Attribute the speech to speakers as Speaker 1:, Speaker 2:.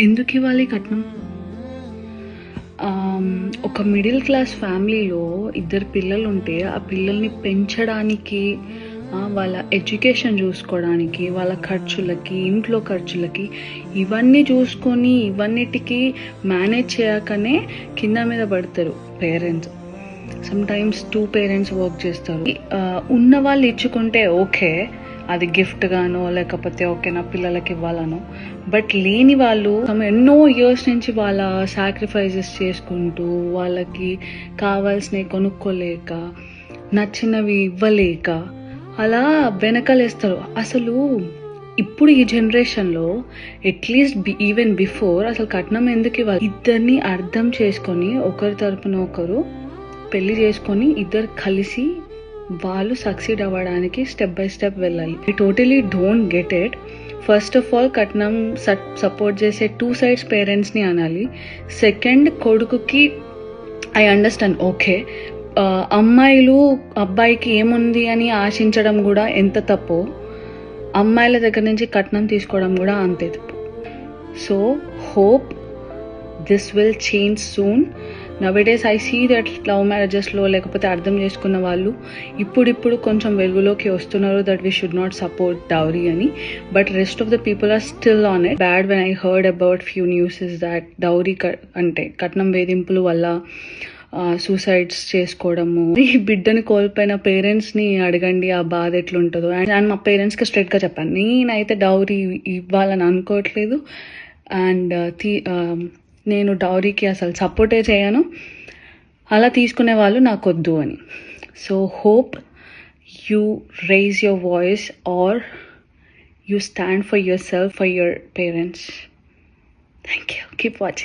Speaker 1: ఎందుకు ఇవ్వాలి కట్నం? ఒక మిడిల్ క్లాస్ ఫ్యామిలీలో ఇద్దరు పిల్లలు ఉంటే ఆ పిల్లల్ని పెంచడానికి, వాళ్ళ ఎడ్యుకేషన్ చూసుకోవడానికి, వాళ్ళ ఖర్చులకి, ఇంట్లో ఖర్చులకి, ఇవన్నీ చూసుకొని ఇవన్నిటికీ మేనేజ్ చేయకనే కింద మీద పడతారు పేరెంట్స్. సమ్టైమ్స్ 2 పేరెంట్స్ వర్క్ చేస్తారు. ఉన్న వాళ్ళు ఇచ్చుకుంటే ఓకే, అది గిఫ్ట్ గానో లేకపోతే ఓకే నా పిల్లలకి ఇవ్వాలనో. బట్ లేని వాళ్ళు ఎన్నో ఇయర్స్ నుంచి వాళ్ళ సాక్రిఫైజెస్ చేసుకుంటూ వాళ్ళకి కావాల్సినవి కొనుక్కోలేక, నచ్చినవి ఇవ్వలేక అలా వెనకలేస్తారు. అసలు ఇప్పుడు ఈ జనరేషన్లో అట్లీస్ట్ ఈవెన్ బిఫోర్ అసలు కట్నం ఎందుకు ఇవ్వాలి? ఇద్దరిని అర్థం చేసుకొని ఒకరి తరపున ఒకరు పెళ్లి చేసుకొని ఇద్దరు కలిసి వాళ్ళు సక్సీడ్ అవ్వడానికి స్టెప్ బై స్టెప్ వెళ్ళాలి. I totally don't get it. First of all కట్నం సపోర్ట్ చేసే 2 sides పేరెంట్స్ని అనాలి. సెకండ్, కొడుకుకి ఐ అండర్స్టాండ్, ఓకే అమ్మాయిలు అబ్బాయికి ఏముంది అని ఆశించడం కూడా ఎంత తప్పో, అమ్మాయిల దగ్గర నుంచి కట్నం తీసుకోవడం కూడా అంతే తప్పు. So hope this will change soon. Nowadays I see that love మ్యారేజెస్లో లేకపోతే అర్థం చేసుకున్న వాళ్ళు ఇప్పుడు కొంచెం వెలుగులోకి వస్తున్నారు that we should not support dowry అని. But rest of the people are still on it. Bad when I heard about few newses that dowry అంటే కట్నం వేధింపుల వల్ల సూసైడ్స్ చేసుకోవడము. ఈ బిడ్డని కోల్పోయిన పేరెంట్స్ని అడగండి ఆ బాధ ఎట్లుంటుందో. అండ్ మా పేరెంట్స్కి స్ట్రైట్గా చెప్పాను, నేనైతే డౌరీ ఇవ్వాలని అనుకోవట్లేదు అండ్ నేను డౌరీకి అసలు సపోర్టే చేయను, అలా తీసుకునే వాళ్ళు నాకు వద్దు అని. So hope you raise your voice or you stand for yourself, for your parents. Thank you. Keep watching.